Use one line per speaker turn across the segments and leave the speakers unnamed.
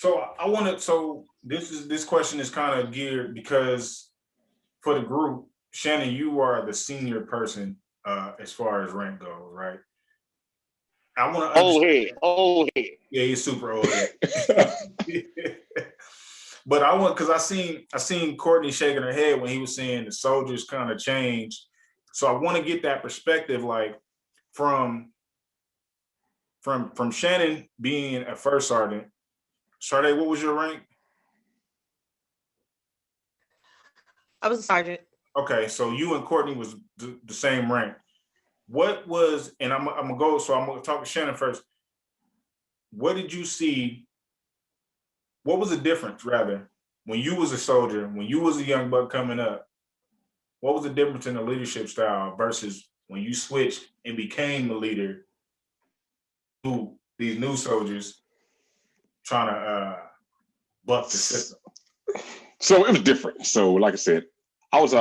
So I want to. So this question is kind of geared because for the group, Shannon, you are the senior person as far as rank goes, right? I want to
Old
understand.
head, old head.
Yeah, you're super old head. But I want because I seen Courtney shaking her head when he was saying the soldiers kind of changed. So I want to get that perspective, like from from Shannon being a first sergeant. Sade, what was your rank?
I was a sergeant.
Okay, so you and Courtney was the same rank. What was, and I'm gonna go. So I'm gonna talk to Shannon first. What did you see? What was the difference, rather, when you was a soldier, when you was a young buck coming up? What was the difference in the leadership style versus when you switched and became the leader who these new soldiers trying to buck the system?
So it was different. So like I said, I was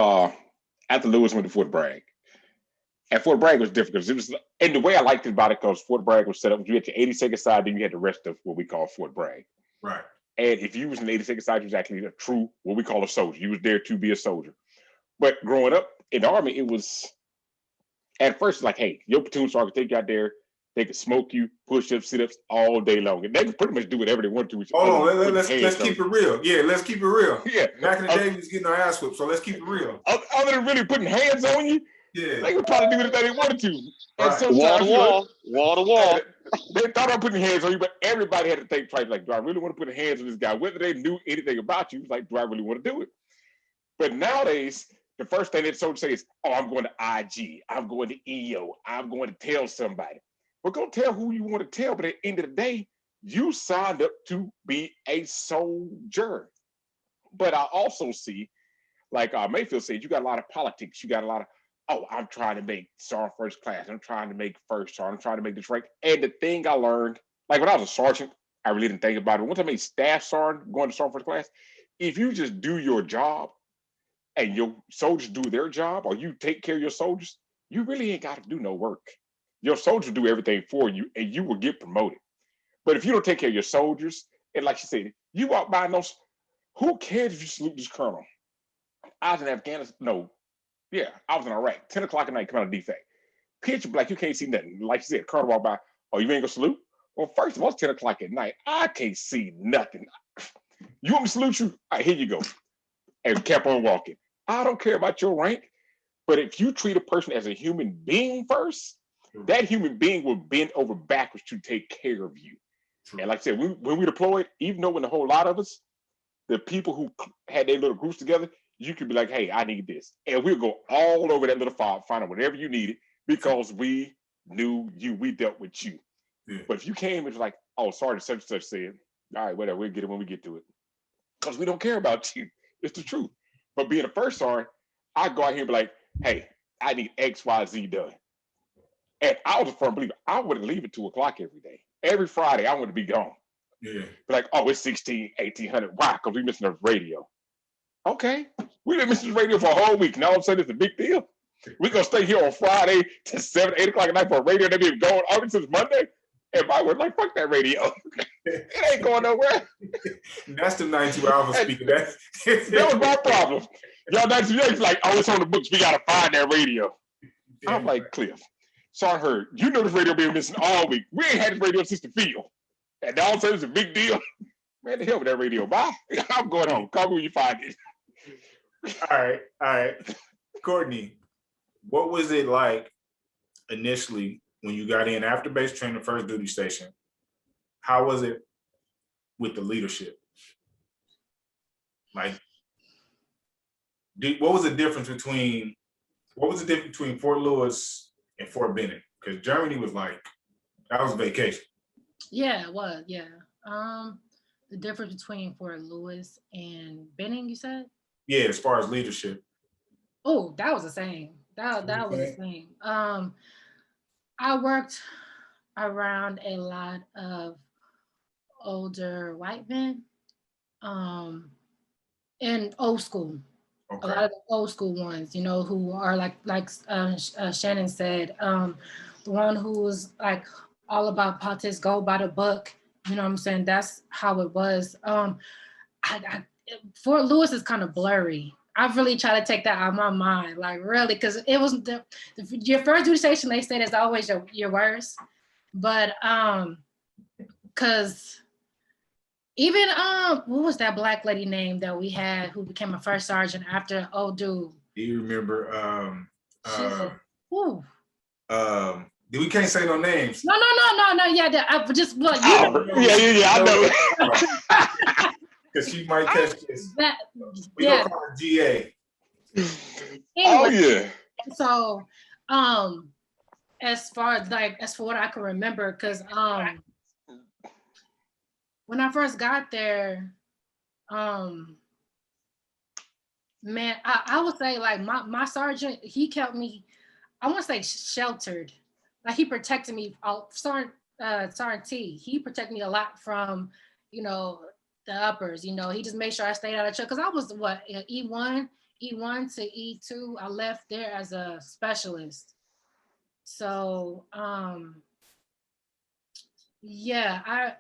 after Lewis went to Fort Bragg. And Fort Bragg was different because it was, and the way I liked it about it, because Fort Bragg was set up, you had your 82nd side, then you had the rest of what we call Fort Bragg.
Right.
And if you was an 82nd side, you was actually a true, what we call a soldier. You was there to be a soldier. But growing up in the Army, it was, at first, like, hey, your platoon sergeant take you out there, they could smoke you, push-ups, sit-ups all day long. And they could pretty much do whatever they want to.
Hold on, let's keep it real. Yeah, let's keep it real.
Yeah.
Back in the day, we was getting our ass whipped, so let's keep it real.
Other than really putting hands on you,
yeah,
they could probably do anything they wanted to. And
right.
Wall to wall, wall to wall.
They thought about putting hands on you, but everybody had to think twice. Like, do I really want to put hands on this guy? Whether they knew anything about you, like, do I really want to do it? But nowadays, the first thing that soldiers say is, "Oh, I'm going to IG. I'm going to EO. I'm going to tell somebody." We're going to tell who you want to tell, but at the end of the day, you signed up to be a soldier. But I also see, like Mayfield said, you got a lot of politics. You got a lot of, oh, I'm trying to make sergeant first class. I'm trying to make first sergeant. I'm trying to make this rank. And the thing I learned, like when I was a sergeant, I really didn't think about it. Once I made staff sergeant, going to sergeant first class, if you just do your job and your soldiers do their job, or you take care of your soldiers, you really ain't got to do no work. Your soldiers do everything for you, and you will get promoted. But if you don't take care of your soldiers, and like she said, you walk by and those, who cares if you salute this colonel? I was in Afghanistan. No, yeah, I was in Iraq. 10 o'clock at night, come out of defect. Pitch black, you can't see nothing. Like you said, colonel walk by. Oh, you ain't gonna salute? Well, first of all, it's 10 o'clock at night. I can't see nothing. You want me to salute you? All right, here you go. And kept on walking. I don't care about your rank, but if you treat a person as a human being first, that human being will bend over backwards to take care of you. True. And like I said, when we deployed, even though when a whole lot of us, the people who had their little groups together, you could be like, hey, I need this. And we'll go all over that little file, find out whatever you needed because we knew you, we dealt with you. Yeah. But if you came and was like, oh, sorry, such and such said, all right, whatever, we'll get it when we get to it. Because we don't care about you. It's the truth. But being a first sergeant, I go out here and be like, hey, I need X, Y, Z done. And I was a firm believer. I wouldn't leave at 2 o'clock every day. Every Friday, I want to be gone. Yeah. Be like, oh, it's 16, 1800. Why? Because we missing the radio. Okay. We've been missing the radio for a whole week. Now all of a sudden it's a big deal. We're going to stay here on Friday to 7, 8 o'clock at night for a radio that been going on since Monday. And I was like, fuck that radio. It ain't going nowhere.
That's the 92 Alpha speaking. That
was my problem. Y'all 92 Alpha like, oh, it's on the books. We got to find that radio. Yeah, I'm like, Cliff. So I heard, you know this radio been missing all week. We ain't had this radio since the field. And all of a sudden it's a big deal. Man, the hell with that radio. Bye. I'm going home. Call me when you find it.
All right. Courtney, what was it like initially when you got in after base training, first duty station? How was it with the leadership? Like, what was the difference between Fort Lewis and Fort Benning? Because Germany was like, that was vacation.
Yeah, it was. Yeah. The difference between Fort Lewis and Benning, you said?
Yeah, as far as leadership.
Oh, that was the same. That was the same. I worked around a lot of older white men, and old school. Okay. A lot of the old school ones, you know, who are like Shannon said, the one who was like all about politics, go by the book, You know what I'm saying? That's how it was. I Fort Lewis is kind of blurry. I've really tried to take that out of my mind, like really, because it was your first duty station. They said is always your worst, but because even what was that black lady name that we had who became a first sergeant after old dude?
Do you remember?
Whew.
We can't say no names.
No. Yeah, I just look.
Oh, yeah, I know.
Because she might catch this. We
Yeah.
gonna call her GA.
Oh
Anyway,
yeah.
so as for what I can remember, because when I first got there, man, I would say like my sergeant, he kept me, I want to say sheltered. Like he protected me. Sergeant T, he protected me a lot from, the uppers. He just made sure I stayed out of trouble. Because I was E1 to E2. I left there as a specialist. So yeah, I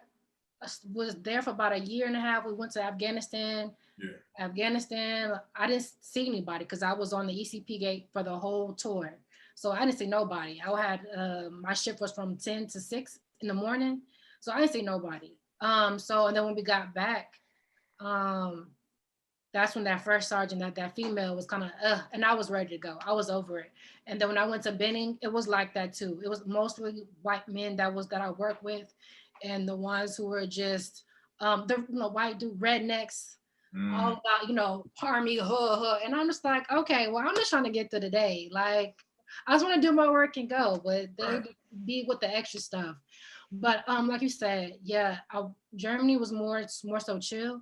was there for about a year and a half. We went to Afghanistan.
Yeah.
Afghanistan, I didn't see anybody because I was on the ECP gate for the whole tour. So I didn't see nobody. I had my shift was from 10 to 6 in the morning. So I didn't see nobody. And then when we got back, that's when that first sergeant, that female was kind of, and I was ready to go. I was over it. And then when I went to Benning, it was like that too. It was mostly white men that I worked with, and the ones who were just the white dude rednecks, all about parmy, and I'm just like, okay, well, I'm just trying to get through the day. Like, I just want to do my work and go, but they be with the extra stuff. But like you said, yeah, Germany was more so chill.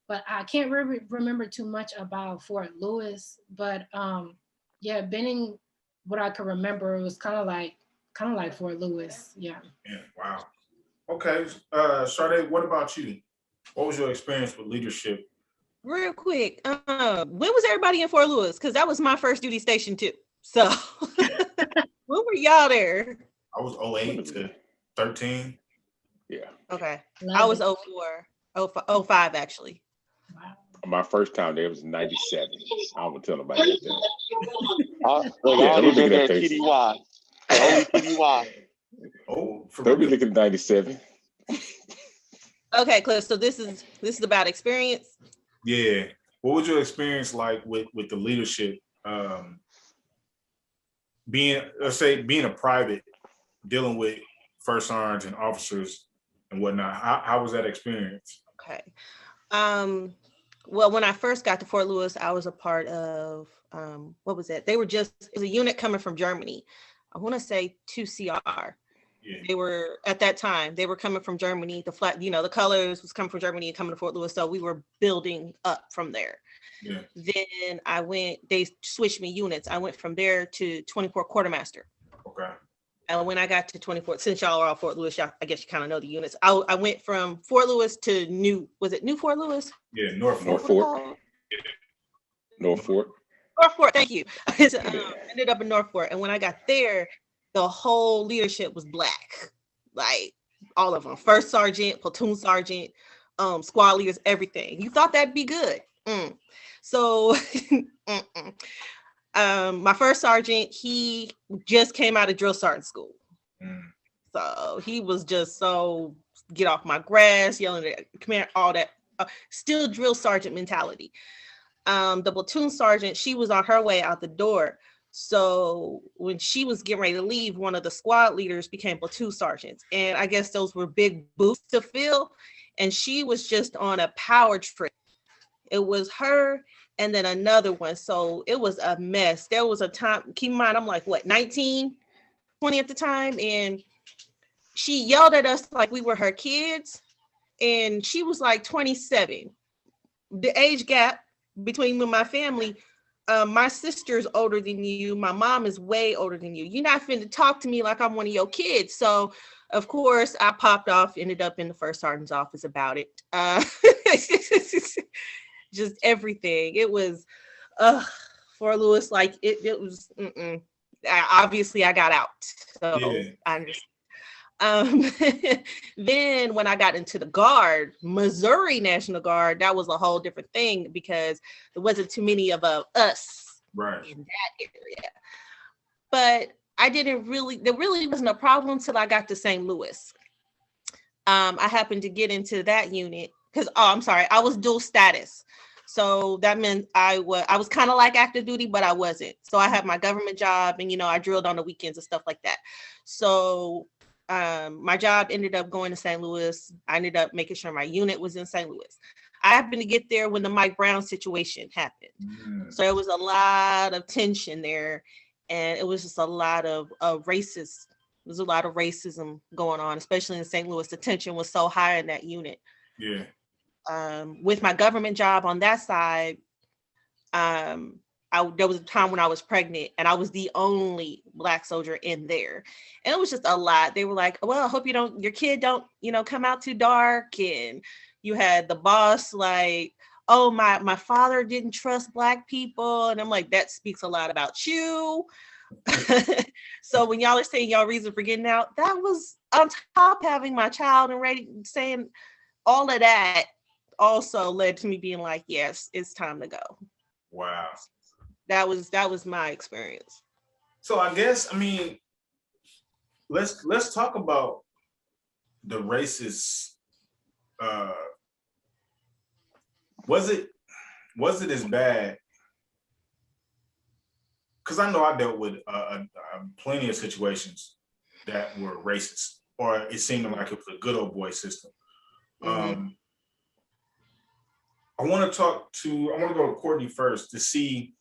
But I can't really remember too much about Fort Lewis. But yeah, Benning, what I can remember was kind of like Fort Lewis. Yeah.
Yeah. Wow. Okay, Sade, what about you? What was your experience with leadership?
Real quick, when was everybody in Fort Lewis? Because that was my first duty station too. So when were y'all there?
I was 08 to 13.
Yeah.
Okay. I was 04, 05 actually.
My first time there was 97. I don't want to tell nobody that.
I only been there TDY. Only TDY.
Oh,
Don't be looking at 97.
Okay, Cliff. So this is about experience.
Yeah. What was your experience like with the leadership? Being a private, dealing with first sergeants and officers and whatnot. How was that experience?
Okay. Well, when I first got to Fort Lewis, I was a part of what was it? It was a unit coming from Germany. I want to say 2CR.
Yeah.
They were at that time. They were coming from Germany. The flag, the colors was coming from Germany and coming to Fort Lewis. So we were building up from there.
Yeah.
Then they switched me units. I went from there to 24 quartermaster.
Okay.
And when I got to 24, since y'all are all Fort Lewis, I guess you kind of know the units. I went from Fort Lewis to New Fort Lewis?
Yeah, North Fort.
North Fort.
North Fort, thank you. Ended up in North Fort. And when I got there, the whole leadership was black. Like all of them. First sergeant, platoon sergeant, squad leaders, everything. You thought that'd be good. So my first sergeant, he just came out of drill sergeant school. So he was just so get off my grass, yelling at command, all that, still drill sergeant mentality. The platoon sergeant, she was on her way out the door. So when she was getting ready to leave, one of the squad leaders became platoon sergeants. And I guess those were big boots to fill. And she was just on a power trip. It was her and then another one. So it was a mess. There was a time, keep in mind, I'm like, 19, 20 at the time. And she yelled at us like we were her kids. And she was like 27. The age gap between me and my family, my sister's older than you. My mom is way older than you. You're not finna talk to me like I'm one of your kids. So, of course, I popped off, ended up in the first sergeant's office about it. Just everything. It was, Fort Lewis, like it was, obviously I got out. So yeah. Then when I got into the Guard, Missouri National Guard, that was a whole different thing because there wasn't too many of us
Right.
in that area. But there really wasn't a problem till I got to St. Louis. I happened to get into that unit because, I was dual status. So that meant I was kind of like active duty, but I wasn't. So I had my government job and, I drilled on the weekends and stuff like that. So my job ended up going to St. Louis. I ended up making sure my unit was in St. Louis. I happened to get there when the Mike Brown situation happened.
Mm.
So it was a lot of tension there. And it was just a lot of racist. There's a lot of racism going on, especially in St. Louis. The tension was so high in that unit.
Yeah.
With my government job on that side, there was a time when I was pregnant and I was the only Black soldier in there. And it was just a lot. They were like, well, I hope your kid don't, come out too dark. And you had the boss like, oh, my father didn't trust Black people. And I'm like, that speaks a lot about you. So when y'all are saying y'all reason for getting out, that was on top of having my child and saying all of that also led to me being like, yes, it's time to go.
Wow.
That was my experience.
So I guess, let's talk about the racist. Was it as bad? Because I know I dealt with plenty of situations that were racist, or it seemed like it was a good old boy system.
Mm-hmm.
I want to go to Courtney first to see,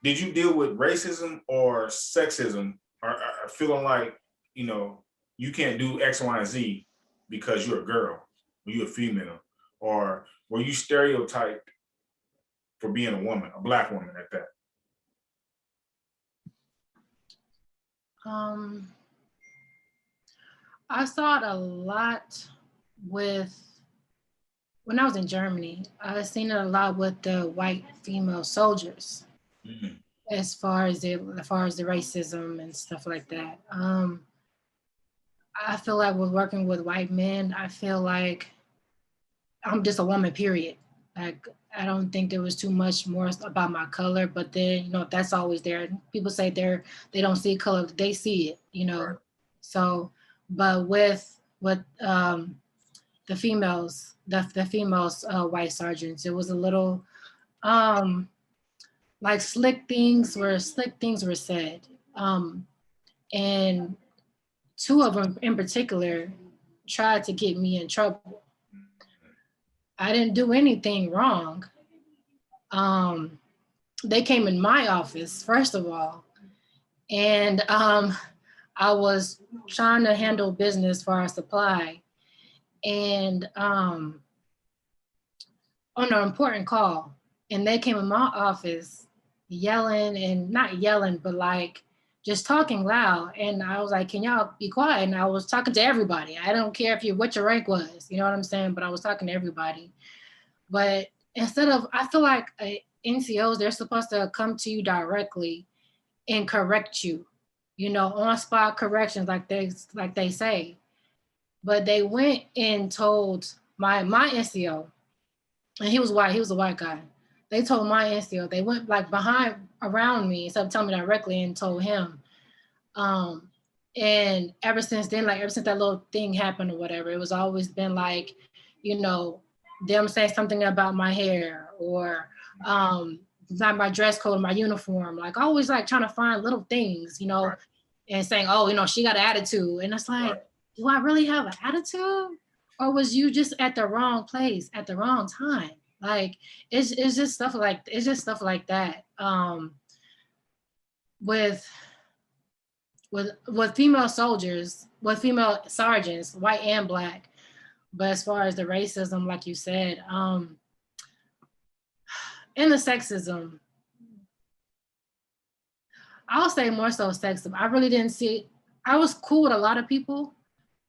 did you deal with racism or sexism, or feeling like, you can't do X, Y, and Z because you're a girl, or you're a female, or were you stereotyped for being a woman, a Black woman at that?
I saw it a lot when I was in Germany. I seen it a lot with the white female soldiers,
Mm-hmm.
as far as the racism and stuff like that. I feel like with working with white men, I feel like I'm just a woman, period. Like, I don't think there was too much more about my color, but then, that's always there. People say they don't see color, they see it,
Right.
So, but with the females, white sergeants, it was a little, like slick things were said. And two of them in particular tried to get me in trouble. I didn't do anything wrong. They came in my office, first of all, and I was trying to handle business for our supply, and on an important call, and they came in my office yelling, and not yelling, but like just talking loud. And I was like, can y'all be quiet? And I was talking to everybody. I don't care what your rank was, you know what I'm saying? But I was talking to everybody. But I feel like NCOs, they're supposed to come to you directly and correct you, on spot corrections, like they say. But they went and told my NCO, and he was white, he was a white guy. They told my NCO, they went like around me instead of telling me directly, and told him. And ever since then, like ever since that little thing happened or whatever, it was always been like, them saying something about my hair, or not my dress code, my uniform, like always like trying to find little things,
Right.
and saying, oh, she got an attitude. And it's like, right. Do I really have an attitude? Or was you just at the wrong place at the wrong time? Like, it's just stuff like that. With female soldiers, with female sergeants, white and Black. But as far as the racism, like you said, and the sexism, I'll say more so sexism. I really didn't see, I was cool with a lot of people,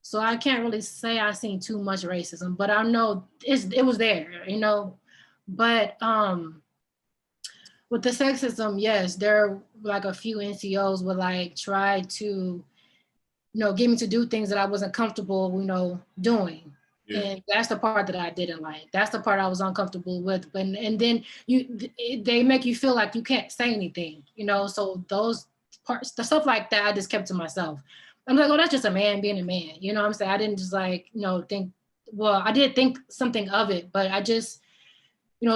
so I can't really say I seen too much racism, but I know it was there, But with the sexism, yes, there like a few NCOs would like try to get me to do things that I wasn't comfortable, doing.
Yeah.
And that's the part that I didn't like. That's the part I was uncomfortable with. And then they make you feel like you can't say anything, so those parts, the stuff like that, I just kept to myself. I'm like, oh, that's just a man being a man. You know what I'm saying? I didn't just think, well, I did think something of it, but I just,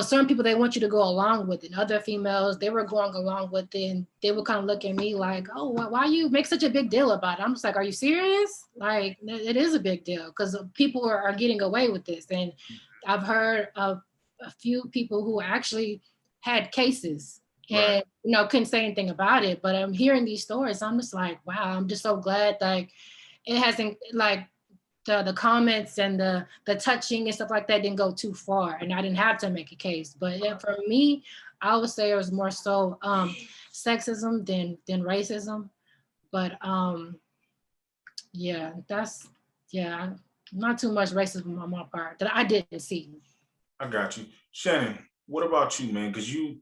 certain people, they want you to go along with it. Other females, they were going along with it, and they would kind of look at me like, oh, why you make such a big deal about it? I'm just like, are you serious? Like, it is a big deal because people are getting away with this. And I've heard of a few people who actually had cases and, couldn't say anything about it. But I'm hearing these stories. I'm just like, wow, I'm just so glad like it hasn't like, the comments and the touching and stuff like that didn't go too far, and I didn't have to make a case. But for me, I would say it was more so sexism than racism. But not too much racism on my part that I didn't see.
I got you. Shannon, what about you, man? Because you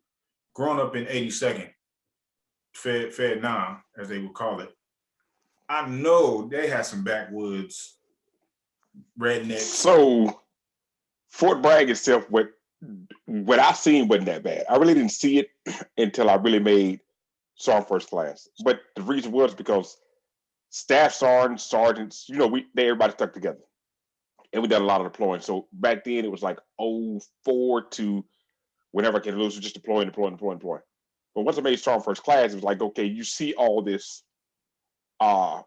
growing up in 82nd, Fed 9, as they would call it. I know they had some backwoods rednecks.
So Fort Bragg itself, what I seen wasn't that bad. I really didn't see it until I really made Sergeant First Class. But the reason was because staff sergeants, everybody stuck together. And we did a lot of deploying. So back then it was like 04 to whenever I can lose, just deploying. But once I made Sergeant First Class, it was like, okay, you see all this, Courtney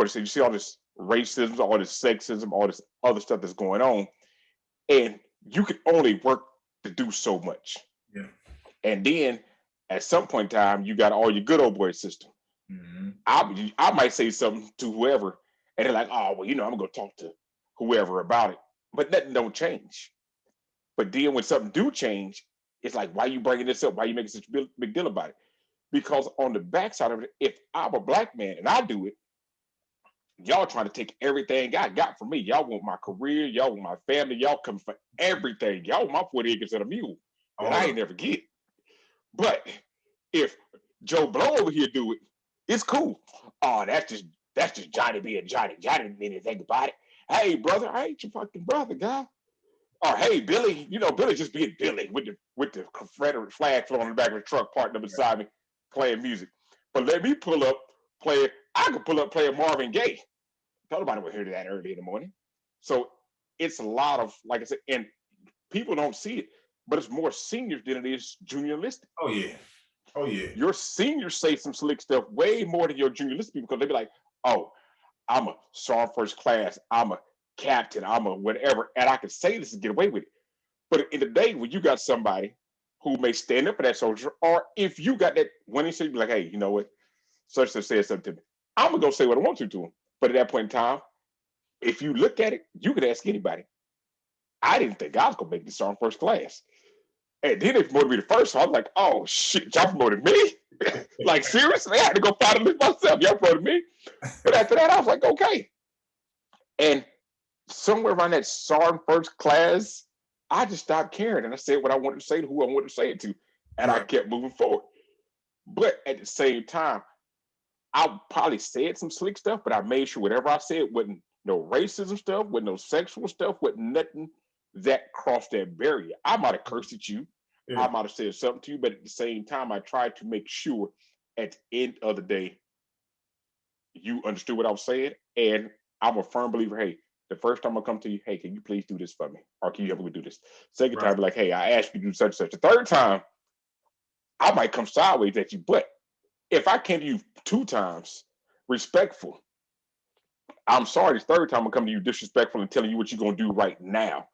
said, you see all this racism, all this sexism, all this other stuff that's going on, and you can only work to do so much.
Yeah.
And then at some point in time, you got all your good old boy system.
Mm-hmm.
I might say something to whoever, and they're like, oh, well, I'm gonna go talk to whoever about it. But nothing don't change. But then when something do change, it's like, why are you bringing this up? Why are you making such a big deal about it? Because on the backside of it, if I'm a black man and I do it, y'all trying to take everything I got from me. Y'all want my career, y'all want my family, y'all come for everything. Y'all want my 40 acres and a mule that I ain't never get. But if Joe Blow over here do it, it's cool. Oh, that's just Johnny being Johnny. Johnny didn't mean anything about it. Hey, brother, I ain't your fucking brother, guy. Or hey, Billy, Billy just being Billy with the Confederate flag floating on the back of the truck, parked up beside me, playing music. But let me pull up, I could pull up playing Marvin Gaye. Nobody would hear that early in the morning. So it's a lot of, like I said, and people don't see it, but it's more seniors than it is junior enlisted.
Oh yeah.
Your seniors say some slick stuff way more than your junior enlisted people, because they be like, oh, I'm a Sergeant First Class, I'm a captain, I'm a whatever, and I can say this and get away with it. But in the day when you got somebody who may stand up for that soldier, or if you got that winning city, be like, hey, you know what? Such and said something to me. I'm gonna go say what I want to him. But at that point in time, if you look at it, you could ask anybody. I didn't think I was gonna make this Sergeant First Class. And then they promoted me to first, so I was like, oh shit, y'all promoted me? Like seriously? I had to go find a list myself. Y'all promoted me. But after that, I was like, okay. And somewhere around that Sergeant First Class, I just stopped caring, and I said what I wanted to say to who I wanted to say it to, and I kept moving forward. But at the same time, I probably said some slick stuff, but I made sure whatever I said wasn't no racism stuff, wasn't no sexual stuff, wasn't nothing that crossed that barrier. I might have cursed at you, I might have said something to you, but at the same time, I tried to make sure at the end of the day, you understood what I was saying. And I'm a firm believer, hey, the first time I come to you, hey, can you please do this for me? Or can you help me do this? Second time, be like, hey, I asked you to do such and such. The third time, I might come sideways at you, but if I came to you 2 times respectful, I'm sorry, the third time I'm coming to you disrespectful and telling you what you're going to do right now.